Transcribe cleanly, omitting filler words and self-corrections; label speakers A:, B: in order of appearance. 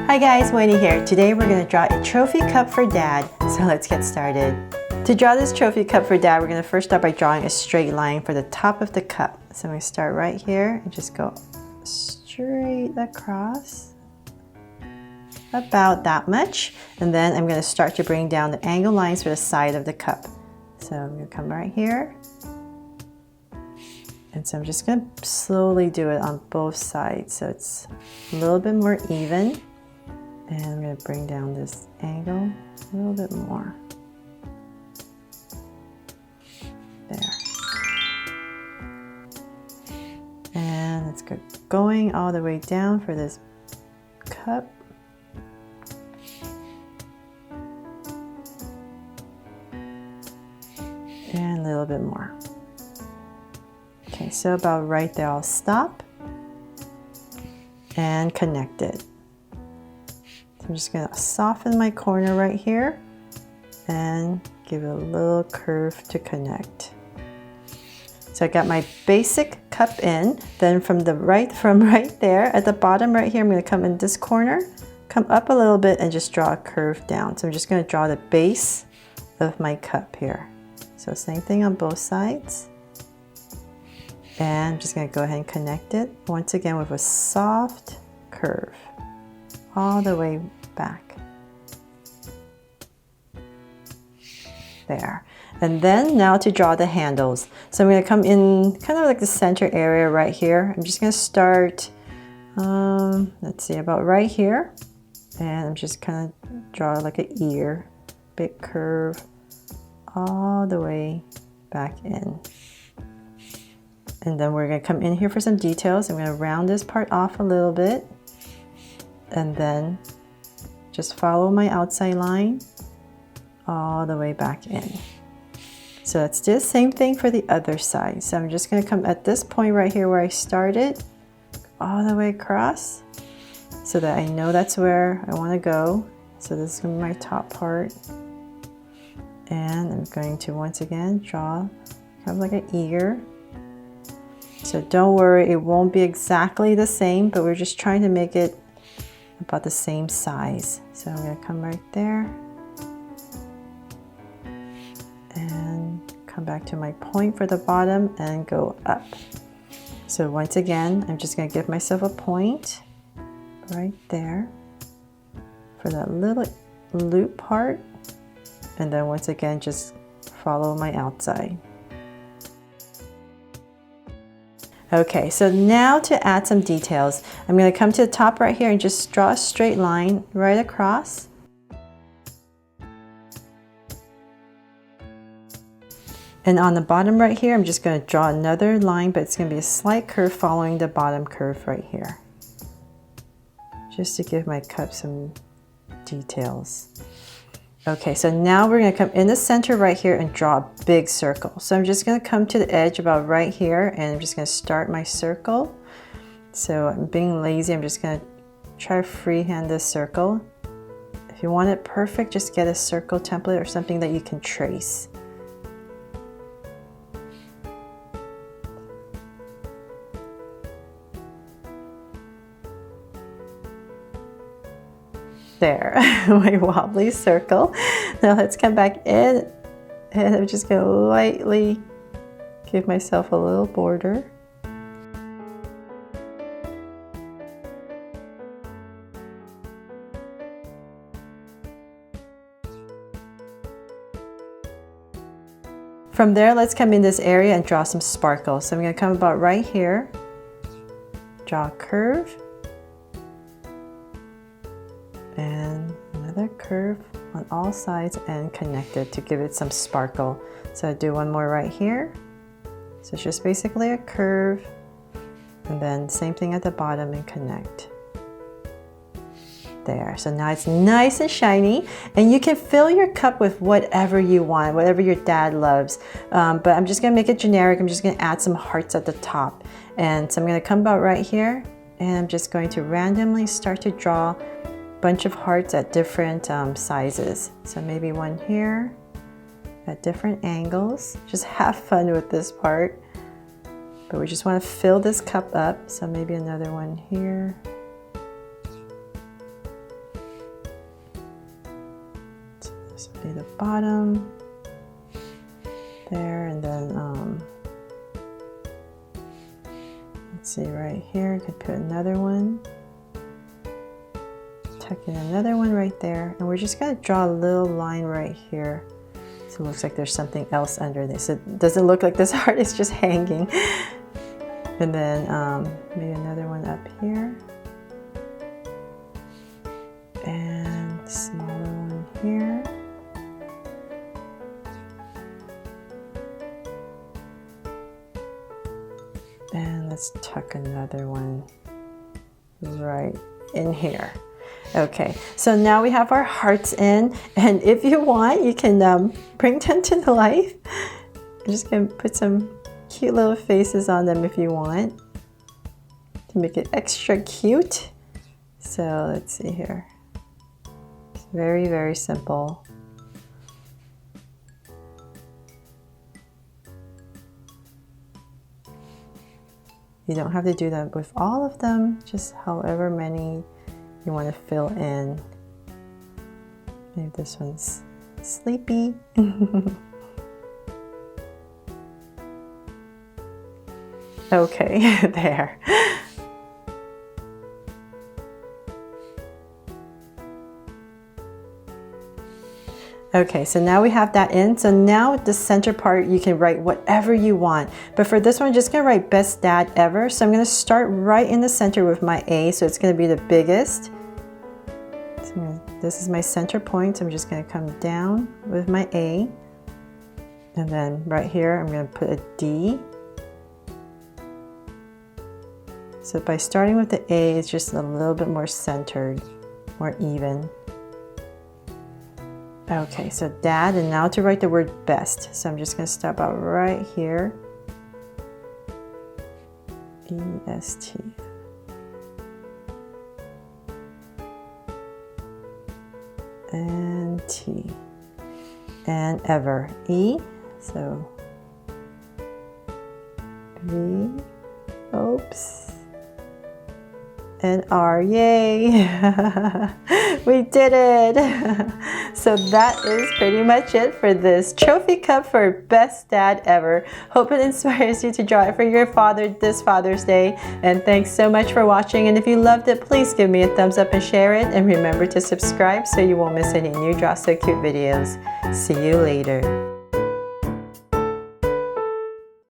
A: Hi guys, Wendy here. Today we're going to draw a trophy cup for Dad. So let's get started. To draw this trophy cup for Dad, we're going to first start by drawing a straight line for the top of the cup. So I'm going to start right here and just go straight across. About that much. And then I'm going to start to bring down the angle lines for the side of the cup. So I'm going to come right here. And so I'm just going to slowly do it on both sides so it's a little bit more even. And I'm going to bring down this angle a little bit more. There. And let's go going all the way down for this cup. And a little bit more. Okay, so about right there, I'll stop and connect it. So I'm just gonna soften my corner right here and give it a little curve to connect. So I got my basic cup in, then from right there at the bottom right here, I'm gonna come in this corner, come up a little bit and just draw a curve down. So I'm just gonna draw the base of my cup here. So same thing on both sides. And I'm just going to go ahead and connect it once again with a soft curve all the way back. There. And then now to draw the handles. So I'm going to come in kind of like the center area right here. I'm just going to start, let's see, about right here. And I'm just kind of draw like an ear, big curve all the way back in. And then we're going to come in here for some details. I'm going to round this part off a little bit and then just follow my outside line all the way back in. So let's do the same thing for the other side. So I'm just going to come at this point right here where I started all the way across so that I know that's where I want to go. So this is going to be my top part. And I'm going to once again draw kind of like an ear. So don't worry, it won't be exactly the same, but we're just trying to make it about the same size. So I'm going to come right there and come back to my point for the bottom and go up. So once again, I'm just going to give myself a point right there for that little loop part. And then once again, just follow my outside. Okay, so now to add some details, I'm going to come to the top right here and just draw a straight line right across. And on the bottom right here, I'm just going to draw another line, but it's going to be a slight curve following the bottom curve right here. Just to give my cup some details. Okay, so now we're going to come in the center right here and draw a big circle. So I'm just going to come to the edge about right here and I'm just going to start my circle. So I'm being lazy, I'm just going to try to freehand this circle. If you want it perfect, just get a circle template or something that you can trace. There, my wobbly circle. Now let's come back in and I'm just going to lightly give myself a little border. From there, let's come in this area and draw some sparkles. So I'm going to come about right here, draw a curve. And another curve on all sides and connect it to give it some sparkle. So I do one more right here. So it's just basically a curve and then same thing at the bottom and connect. There, so now it's nice and shiny and you can fill your cup with whatever you want, whatever your dad loves. But I'm just gonna make it generic. I'm just gonna add some hearts at the top. And so I'm gonna come about right here and I'm just going to randomly start to draw bunch of hearts at different sizes. So maybe one here at different angles. Just have fun with this part. But we just want to fill this cup up. So maybe another one here. this will be the bottom there, and then let's see, right here I could put another one, tuck in another one right there, and we're just going to draw a little line right here so it looks like there's something else under this. It doesn't look like this heart is just hanging. And then maybe another one up here, and smaller one here. And let's tuck another one right in here. Okay, so now we have our hearts in, and if you want, you can bring them to life. I'm just gonna put some cute little faces on them if you want to make it extra cute. So let's see here. It's very, very simple. You don't have to do that with all of them, just however many you want to fill in. Maybe this one's sleepy. Okay, there. Okay, so now we have that in. So now the center part, you can write whatever you want. But for this one, I'm just gonna write best dad ever. So I'm gonna start right in the center with my A. So it's gonna be the biggest. So this is my center point. So I'm just gonna come down with my A. And then right here, I'm gonna put a D. So by starting with the A, it's just a little bit more centered, more even. Okay, so dad, and now to write the word best. So I'm just gonna stop out right here. E-S-T. And T. And ever. E. So V. Oops. And R. Yay! We did it! So that is pretty much it for this trophy cup for best dad ever. Hope it inspires you to draw it for your father this Father's Day. And thanks so much for watching. And if you loved it, please give me a thumbs up and share it. And remember to subscribe so you won't miss any new Draw So Cute videos. See you later.